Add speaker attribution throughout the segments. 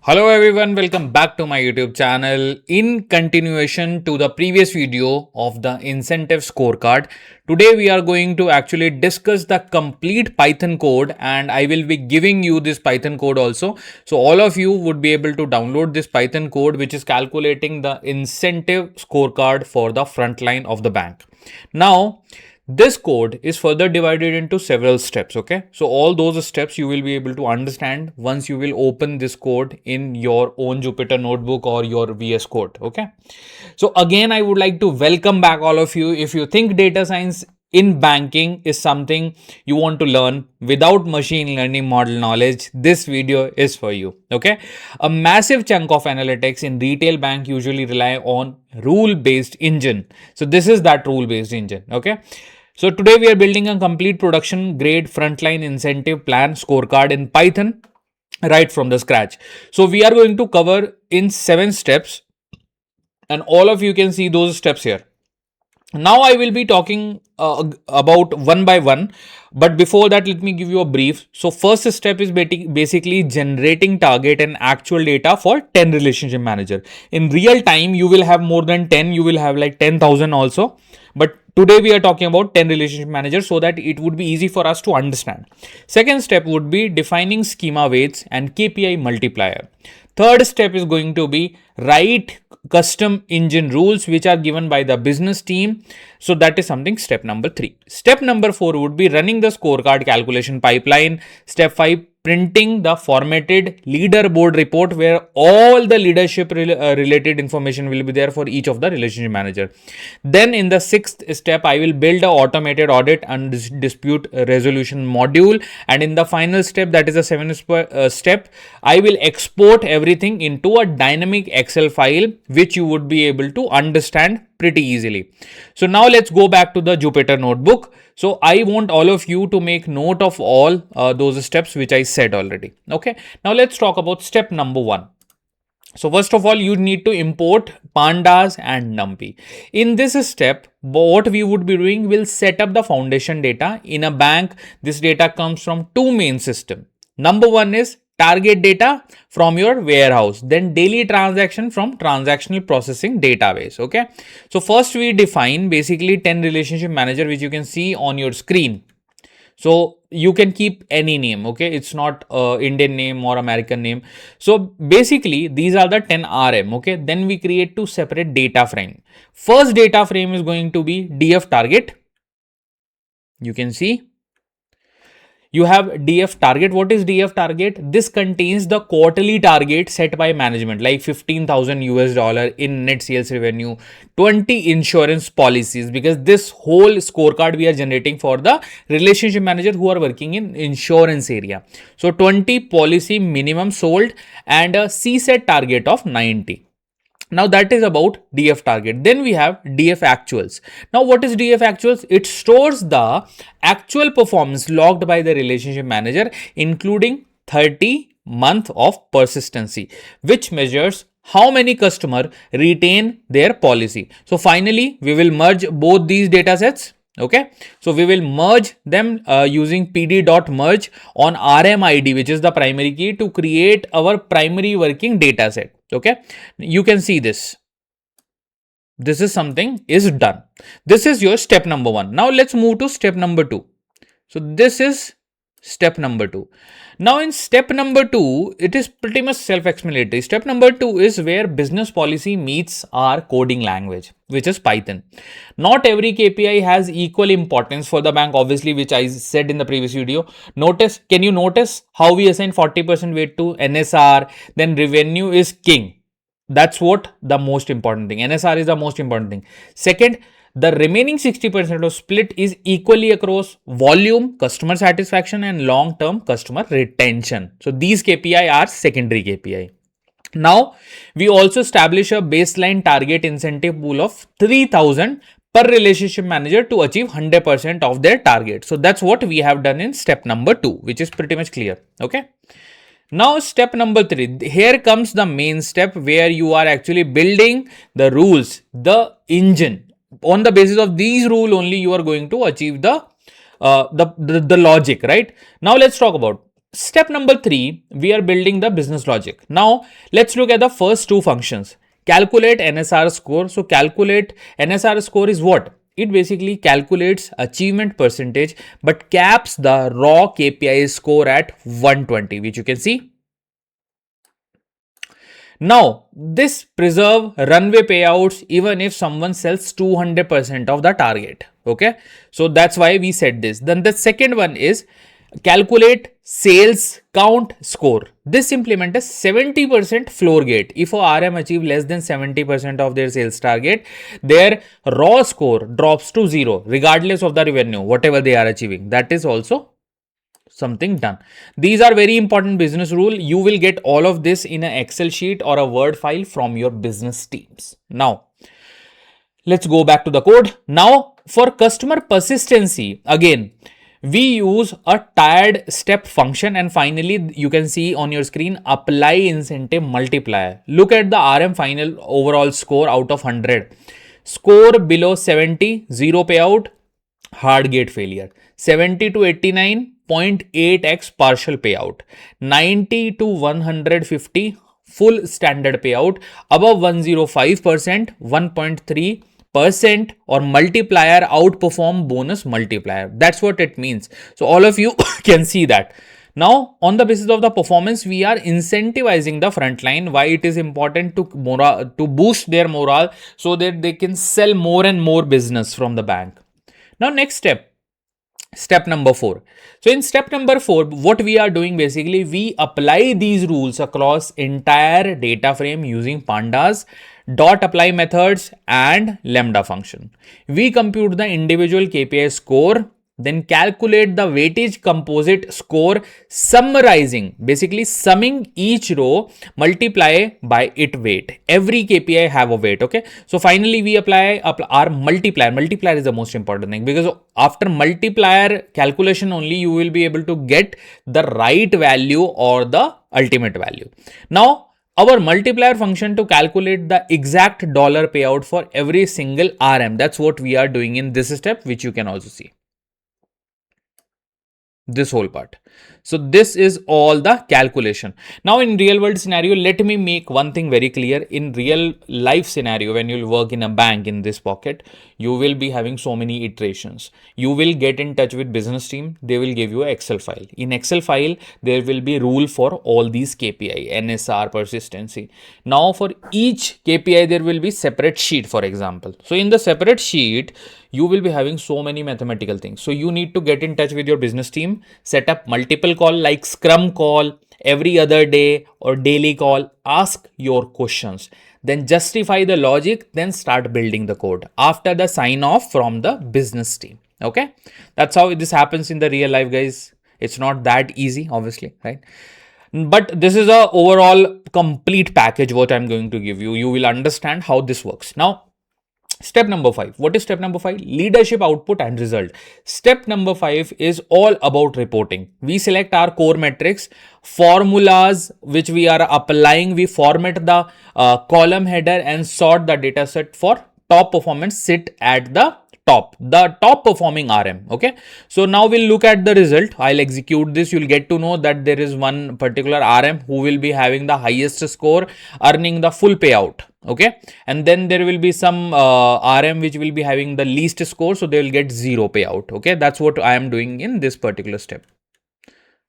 Speaker 1: Hello everyone, welcome back to my YouTube channel. In continuation to the previous video of the incentive scorecard, today we are going to actually discuss the complete Python code, and I will be giving you this Python code also. So all of you would be able to download this Python code which is calculating the incentive scorecard for the front line of the bank. Now, this code is further divided into several steps. Okay, so all those steps you will be able to understand once you will open this code in your own Jupyter notebook or your VS Code. Okay, so again, I would like to welcome back all of you. If you think data science in banking is something you want to learn without machine learning model knowledge, this video is for you. Okay, a massive chunk of analytics in retail bank usually rely on rule based engine. So this is that rule based engine. Okay, so today we are building a complete production grade frontline incentive plan scorecard in Python right from the scratch. So we are going to cover in 7 steps, and all of you can see those steps here. Now I will be talking about one by one, but before that let me give you a brief. So first step is basically generating target and actual data for 10 relationship manager. In real time you will have more than 10, you will have like 10,000 also, but today we are talking about 10 relationship managers so that it would be easy for us to understand. Second step would be defining schema weights and KPI multiplier. Third step is going to be write custom engine rules which are given by the business team. So that is something step number 3. Step number 4 would be running the scorecard calculation pipeline. Step 5, printing the formatted leaderboard report where all the leadership related information will be there for each of the relationship manager. Then in the 6th step, I will build an automated audit and dispute resolution module. And in the final step, that is the 7th step, I will export everything into a dynamic Excel file which you would be able to understand pretty easily. So now let's go back to the Jupyter notebook. So I want all of you to make note of all those steps which I said already. Okay, now let's talk about step number 1. So first of all, you need to import Pandas and NumPy. In this step, what we would be doing, will set up the foundation data. In a bank, this data comes from 2 main systems. Number 1 is target data from your warehouse, then daily transaction from transactional processing database. Okay, so first we define basically 10 relationship manager which you can see on your screen. So you can keep any name. Okay, it's not Indian name or American name. So basically these are the 10 RM. Okay, then we create 2 separate data frame. First data frame is going to be DF target. You can see you have DF target. What is DF target? This contains the quarterly target set by management, like 15,000 US dollar in net sales revenue, 20 insurance policies, because this whole scorecard we are generating for the relationship manager who are working in insurance area. So 20 policy minimum sold and a CSET target of 90. Now that is about DF target. Then we have DF actuals. Now what is DF actuals? It stores the actual performance logged by the relationship manager, including 30 month of persistency, which measures how many customers retain their policy. So finally, we will merge both these data sets. Okay, so we will merge them using pd.merge on RMID, which is the primary key, to create our primary working data set. Okay, you can see this. This is something is done. This is your step number 1. Now let's move to step number 2. So this is step number 2. Now in step number 2, it is pretty much self-explanatory. Step number 2 is where business policy meets our coding language, which is Python. Not every KPI has equal importance for the bank, obviously, which I said in the previous video. Can you notice how we assign 40% weight to NSR? Then revenue is king. That's what the most important thing. NSR is the most important thing. Second, the remaining 60% of split is equally across volume, customer satisfaction, and long-term customer retention. So these KPI are secondary KPI. Now, we also establish a baseline target incentive pool of 3,000 per relationship manager to achieve 100% of their target. So that's what we have done in step number 2, which is pretty much clear. Okay. Now step number 3, here comes the main step where you are actually building the rules, the engine. On the basis of these rules only you are going to achieve the logic, right? Now let's talk about step number 3, we are building the business logic. Now, let's look at the first two functions. Calculate NSR score. So, calculate NSR score is what? It basically calculates achievement percentage but caps the raw KPI score at 120, which you can see. Now, this preserve runway payouts even if someone sells 200% of the target. Okay, so that's why we said this. Then the second one is calculate sales count score. This implement a 70% floor gate. If a RM achieve less than 70% of their sales target, their raw score drops to 0 regardless of the revenue, whatever they are achieving. That is also something done. These are very important business rule. You will get all of this in an Excel sheet or a Word file from your business teams. Now, let's go back to the code. Now, for customer persistency, again, we use a tired step function, and finally you can see on your screen apply incentive multiplier. Look at the RM final overall score out of 100. Score below 70, zero payout, hard gate failure. 70 to 89, 0.8x partial payout. 90 to 150, full standard payout. Above 105%, 1.3% or multiplier outperform bonus multiplier. That's what it means. So all of you can see that. Now, on the basis of the performance, we are incentivizing the frontline. Why it is important to boost their morale so that they can sell more and more business from the bank. Now, next step number 4. So in step number 4, what we are doing basically, we apply these rules across entire data frame using Pandas, dot apply methods and lambda function. We compute the individual KPI score, then calculate the weightage composite score, summarizing, basically summing each row, multiply by its weight. Every KPI have a weight. Okay, so finally we apply our multiplier. Multiplier is the most important thing, because after multiplier calculation only you will be able to get the right value or the ultimate value. Now, our multiplier function to calculate the exact dollar payout for every single RM. That's what we are doing in this step, which you can also see. This whole part. So this is all the calculation. Now in real world scenario, let me make one thing very clear. In real life scenario, when you'll work in a bank in this pocket, you will be having so many iterations. You will get in touch with business team. They will give you an Excel file. In Excel file, there will be rule for all these KPI, NSR, persistency. Now for each KPI, there will be separate sheet, for example. So in the separate sheet, you will be having so many mathematical things. So you need to get in touch with your business team, set up multiple call like Scrum call, every other day or daily call, ask your questions, then justify the logic, then start building the code after the sign off from the business team. Okay, that's how this happens in the real life, guys. It's not that easy, obviously, right? But this is a overall complete package what I'm going to give you. You will understand how this works. Now, step number 5. What is step number 5? Leadership output and result. Step number 5 is all about reporting. We select our core metrics, formulas which we are applying. We format the column header and sort the data set for top performance sit at the top performing RM. Okay, so now we'll look at the result. I'll execute this. You'll get to know that there is one particular RM who will be having the highest score, earning the full payout. Okay, and then there will be some RM which will be having the least score, so they will get zero payout. Okay, that's what I am doing in this particular step.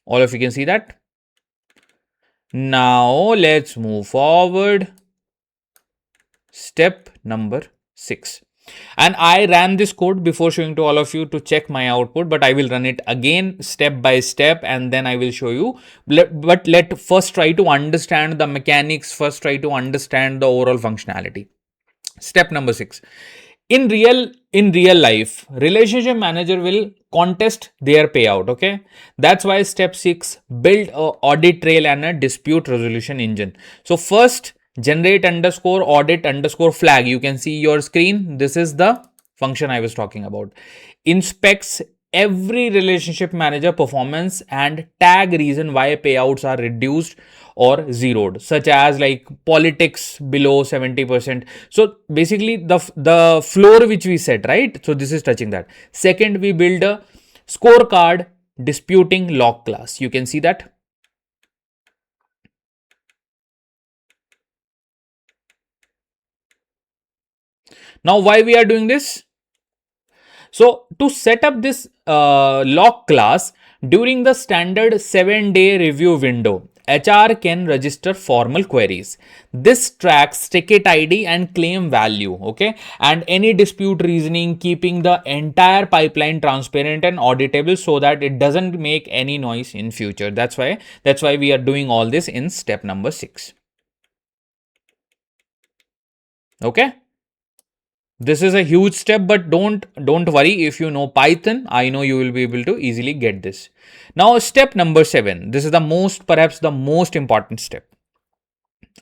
Speaker 1: All of you can see that. Now let's move forward. Step number 6. And I ran this code before showing to all of you to check my output, but I will run it again step by step and then I will show you. But let first try to understand the mechanics, first try to understand the overall functionality. Step number 6. In real life, relationship manager will contest their payout. Okay, that's why step 6, build a audit trail and a dispute resolution engine. So first, generate underscore audit underscore flag. You can see your screen. This is the function I was talking about. Inspects every relationship manager performance and tag reason why payouts are reduced or zeroed, such as like politics below 70%. So basically the floor which we set, right? So this is touching that. Second, we build a scorecard disputing log class. You can see that. Now, why we are doing this? So to set up this lock class during the standard 7-day review window, HR can register formal queries. This tracks ticket ID and claim value, okay, and any dispute reasoning, keeping the entire pipeline transparent and auditable so that it doesn't make any noise in future. That's why we are doing all this in step number 6. Okay. This is a huge step, but don't worry. If you know Python, I know you will be able to easily get this. Now, step number 7. This is perhaps the most important step.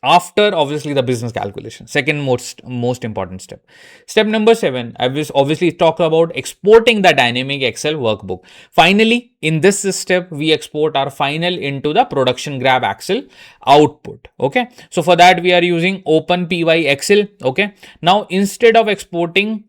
Speaker 1: After obviously the business calculation, second most important step number 7, I will obviously talk about exporting the dynamic Excel workbook. Finally, in this step we export our final into the production grab Excel output. Okay, so for that we are using OpenPyXL. Okay, now instead of exporting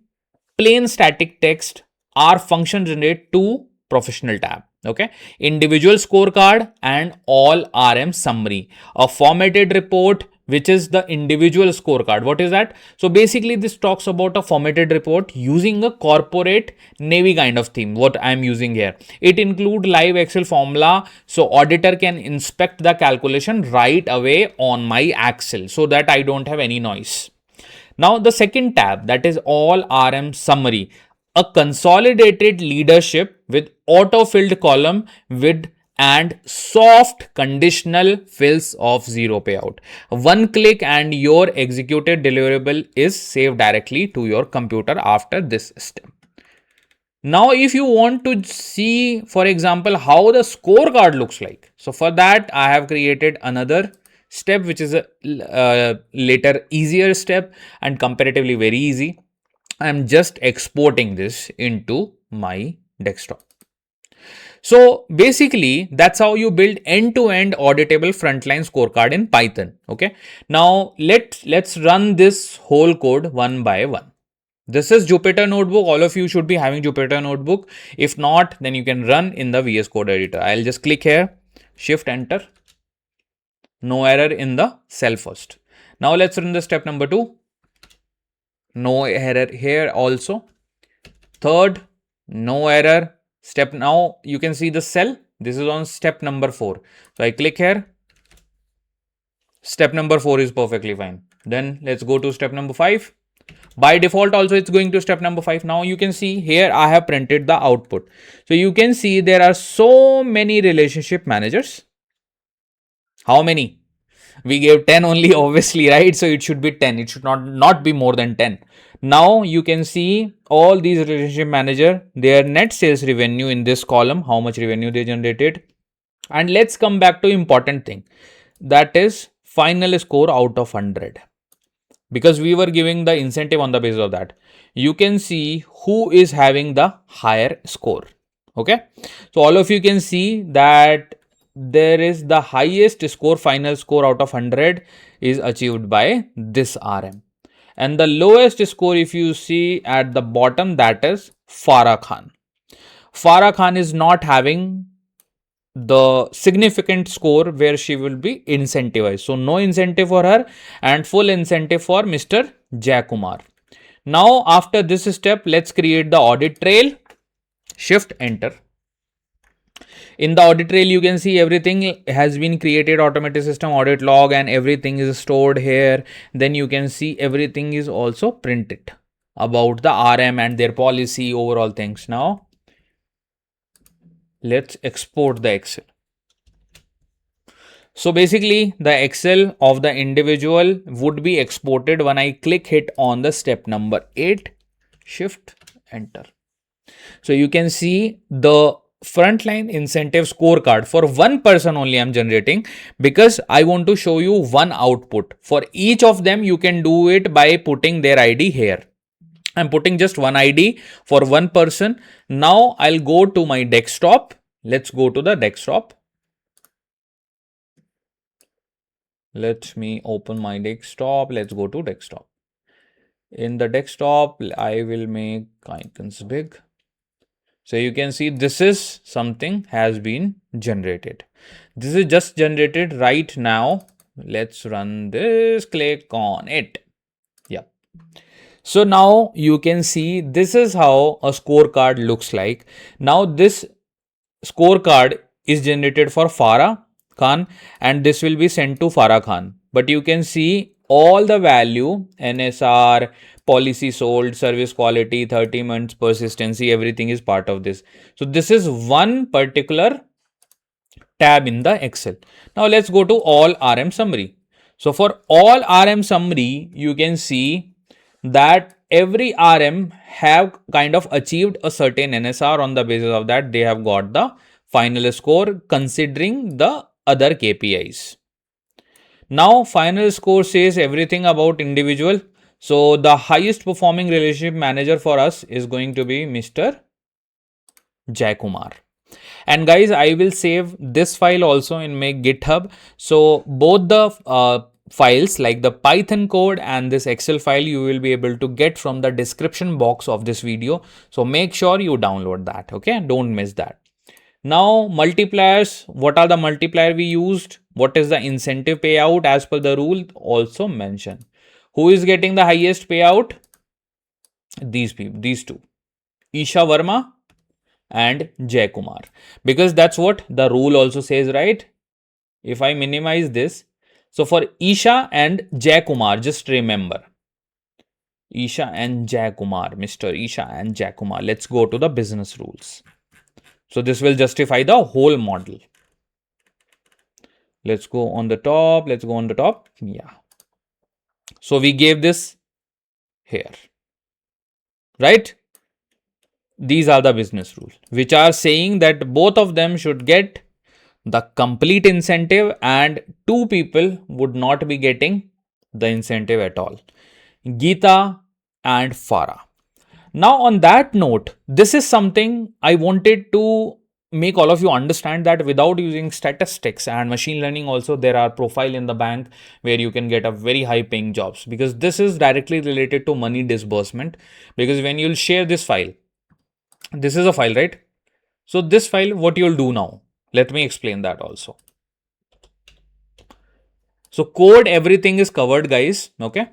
Speaker 1: plain static text, our function generate two professional tab. Okay, individual scorecard and all RM summary, a formatted report which is the individual scorecard. What is that? So basically this talks about a formatted report using a corporate navy kind of theme, what I'm using here. It include live Excel formula, so auditor can inspect the calculation right away on my Excel so that I don't have any noise. Now the second tab, that is all RM summary, a consolidated leadership with auto-filled column with and soft conditional fills of zero payout. One click and your executed deliverable is saved directly to your computer after this step. Now, if you want to see, for example, how the scorecard looks like, so for that I have created another step which is a later easier step and comparatively very easy. I'm just exporting this into my desktop. So basically that's how you build end-to-end auditable frontline scorecard in Python. Okay, now let's run this whole code one by one. This is Jupyter Notebook. All of you should be having Jupyter Notebook. If not, then you can run in the VS Code editor. I'll just click here, shift enter. No error in the cell first. Now let's run the step number 2. No error here also. Third, no error. Step, now you can see the cell. This is on step number 4. So I click here. Step number 4 is perfectly fine. Then let's go to step number 5. By default also it's going to step number 5. Now you can see here I have printed the output. So you can see there are so many relationship managers. How many? We gave 10 only, obviously, right? So it should be 10. It should not be more than 10. Now you can see all these relationship manager, their net sales revenue in this column, how much revenue they generated. And let's come back to important thing. That is final score out of 100. Because we were giving the incentive on the basis of that. You can see who is having the higher score. Okay. So all of you can see that there is the highest score, final score out of 100 is achieved by this RM. And the lowest score, if you see at the bottom, that is Farah Khan. Farah Khan is not having the significant score where she will be incentivized. So no incentive for her and full incentive for Mr. Jayakumar. Now after this step, let's create the audit trail. Shift enter. In the audit trail, you can see everything has been created, automated system, audit log, and everything is stored here. Then you can see everything is also printed about the RM and their policy, overall things. Now let's export the Excel. So basically the Excel of the individual would be exported when I click hit on the step number 8, shift enter. So you can see the frontline incentive scorecard for one person only I'm generating because I want to show you one output. For each of them, you can do it by putting their ID here. I'm putting just one ID for one person. Now I'll go to my desktop. Let's go to the desktop. Let me open my desktop. Let's go to desktop. In the desktop, I will make icons big. So you can see this is something has been generated. This is just generated right now. Let's run this, click on it. Yeah. So now you can see this is how a scorecard looks like. Now this scorecard is generated for Farah Khan and this will be sent to Farah Khan. But you can see all the value, NSR, policy sold, service quality, 30 months persistency, everything is part of this. So this is one particular tab in the Excel. Now let's go to all RM summary. So for all RM summary, you can see that every RM have kind of achieved a certain NSR. On the basis of that, they have got the final score considering the other KPIs. Now final score says everything about individual. So the highest performing relationship manager for us is going to be Mr. Jaikumar. And guys, I will save this file also in my GitHub. So both the files like the Python code and this Excel file you will be able to get from the description box of this video. So make sure you download that. Okay, don't miss that. Now multipliers, what are the multiplier we used? What is the incentive payout as per the rule? Also mention. Who is getting the highest payout? These people, these two. Isha Verma and Jay Kumar, because that's what the rule also says, right? If I minimize this, so for Isha and Jay Kumar, just remember Isha and Jay Kumar, Mr. Isha and Jay Kumar. Let's go to the business rules. So this will justify the whole model. Let's go on the top. Let's go on the top. Yeah. So we gave this here, right? These are the business rules, which are saying that both of them should get the complete incentive and two people would not be getting the incentive at all. Geeta and Farah. Now on that note, this is something I wanted to make all of you understand that without using statistics and machine learning also, there are profile in the bank where you can get a very high paying jobs, because this is directly related to money disbursement. Because when you'll share this file, this is a file, right? So this file, what you'll do now, let me explain that also. So code, everything is covered, guys. Okay.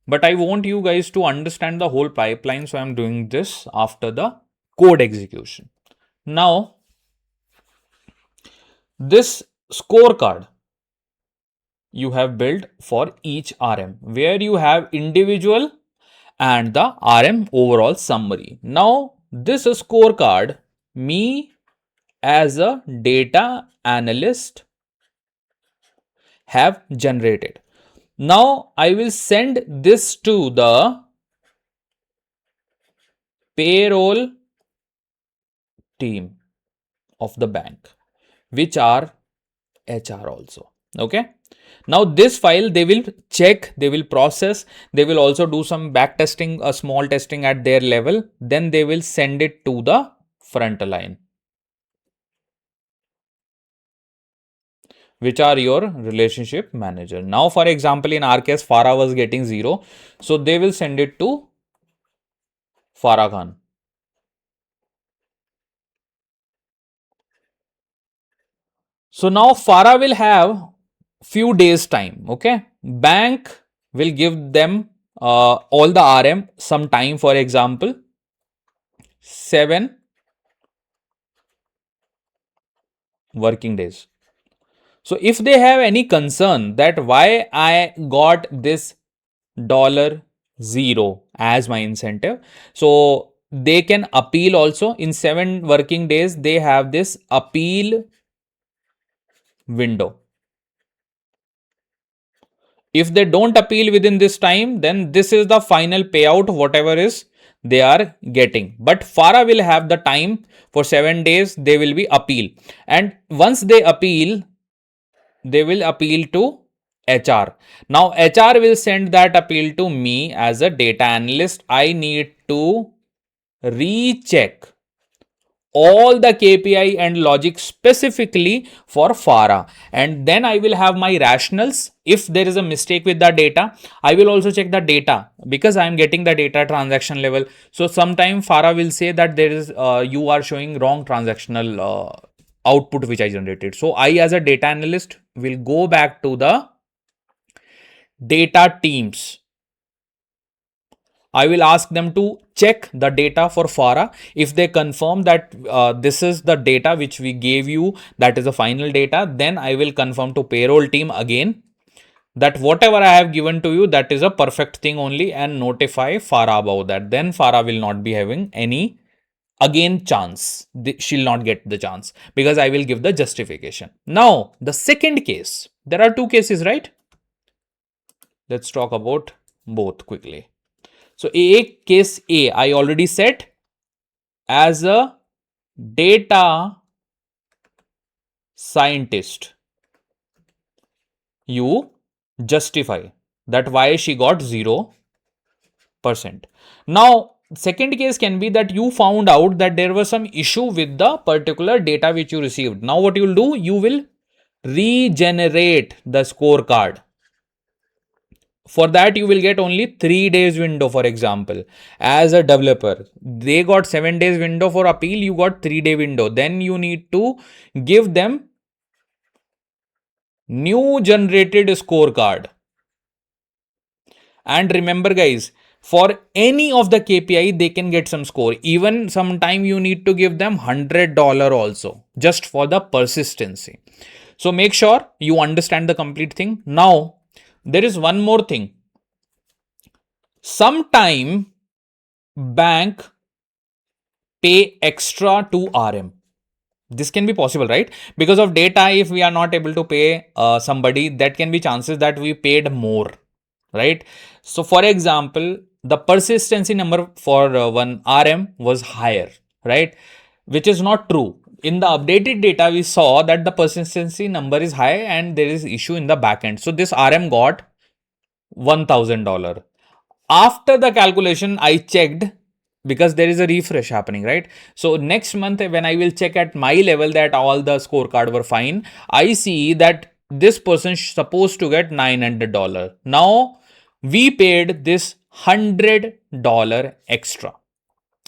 Speaker 1: But I want you guys to understand the whole pipeline. So I'm doing this after the code execution. Now, this scorecard you have built for each RM, where you have individual and the RM overall summary. Now, this scorecard, me as a data analyst have generated. Now, I will send this to the payroll team of the bank, which are HR also. Okay. Now this file they will check, they will process, they will also do some back testing, a small testing at their level. Then they will send it to the front line, which are your relationship manager. Now, for example, in our case, Farah was getting 0. So they will send it to Farah Khan. So now Farah will have few days time. Okay. Bank will give them all the RM some time, for example, 7 working days. So if they have any concern that why I got this $0 as my incentive, so they can appeal also. In 7 working days, they have this appeal window. If they don't appeal within this time, then this is the final payout, whatever is they are getting. But Farah will have the time for 7 days, they will be appeal. And once they appeal, they will appeal to HR. Now HR will send that appeal to me as a data analyst. I need to recheck all the KPI and logic specifically for FARA. And then I will have my rationals. If there is a mistake with the data, I will also check the data because I am getting the data transaction level. So sometime FARA will say that there is you are showing wrong transactional output which I generated. So I, as a data analyst, will go back to the data teams. I will ask them to check the data for FARA. If they confirm that this is the data which we gave you, that is the final data, then I will confirm to payroll team again that whatever I have given to you, that is a perfect thing only, and notify FARA about that. Then FARA will not be having any again chance. She'll not get the chance because I will give the justification. Now, the second case, there are two cases, right? Let's talk about both quickly. So case A, I already said, as a data scientist, you justify that why she got 0%. Now, second case can be that you found out that there was some issue with the particular data which you received. Now what you will do, you will regenerate the scorecard. For that, you will get only 3 days window, for example. As a developer, they got 7 days window for appeal, you got 3-day window. Then you need to give them new generated scorecard. And remember guys, for any of the KPI, they can get some score. Even sometime you need to give them $100 also, just for the persistency. So make sure you understand the complete thing. Now, there is one more thing. Sometime bank pay extra to RM. This can be possible, right? Because of data, if we are not able to pay somebody, that can be chances that we paid more, right? So for example, the persistency number for one RM was higher, right? Which is not true. In the updated data, we saw that the persistency number is high and there is issue in the backend. So this RM got $1,000. After the calculation, I checked because there is a refresh happening, right? So next month, when I will check at my level that all the scorecard were fine, I see that this person is supposed to get $900. Now we paid this $100 extra.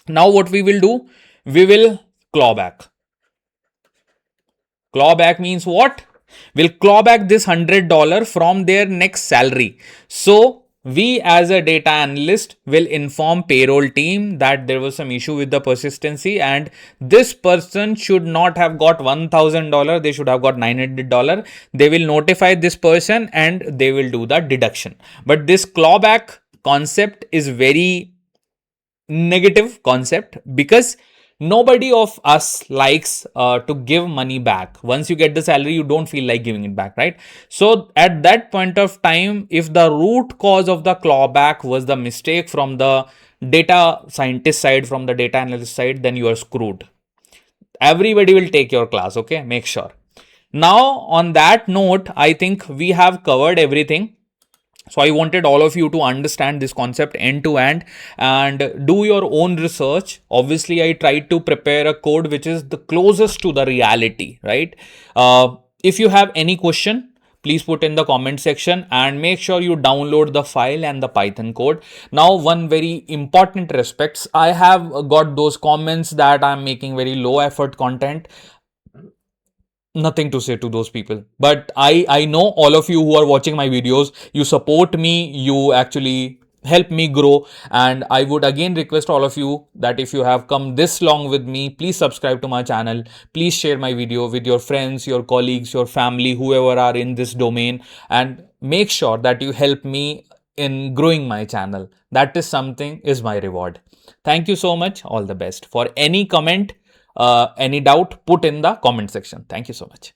Speaker 1: Now what we will do? We will claw back. Clawback means what? We'll claw back this $100 from their next salary. So we as a data analyst will inform payroll team that there was some issue with the persistency and this person should not have got $1,000. They should have got $900. They will notify this person and they will do the deduction. But this clawback concept is very negative concept because nobody of us likes to give money back. Once you get the salary, you don't feel like giving it back, right? So at that point of time, if the root cause of the clawback was the mistake from the data scientist side, from the data analyst side, then you are screwed. Everybody will take your class, okay? Make sure. Now, on that note, I think we have covered everything. So I wanted all of you to understand this concept end to end and do your own research. Obviously, I tried to prepare a code which is the closest to the reality, right? If you have any question, please put in the comment section and make sure you download the file and the Python code. Now, one very important respects, I have got those comments that I'm making very low effort content. Nothing to say to those people, but I know all of you who are watching my videos, you support me, you actually help me grow, and I would again request all of you that if you have come this long with me, please subscribe to my channel, please share my video with your friends, your colleagues, your family, whoever are in this domain, and make sure that you help me in growing my channel. That is something is my reward. Thank you so much. All the best. For any comment, any doubt, put in the comment section. Thank you so much.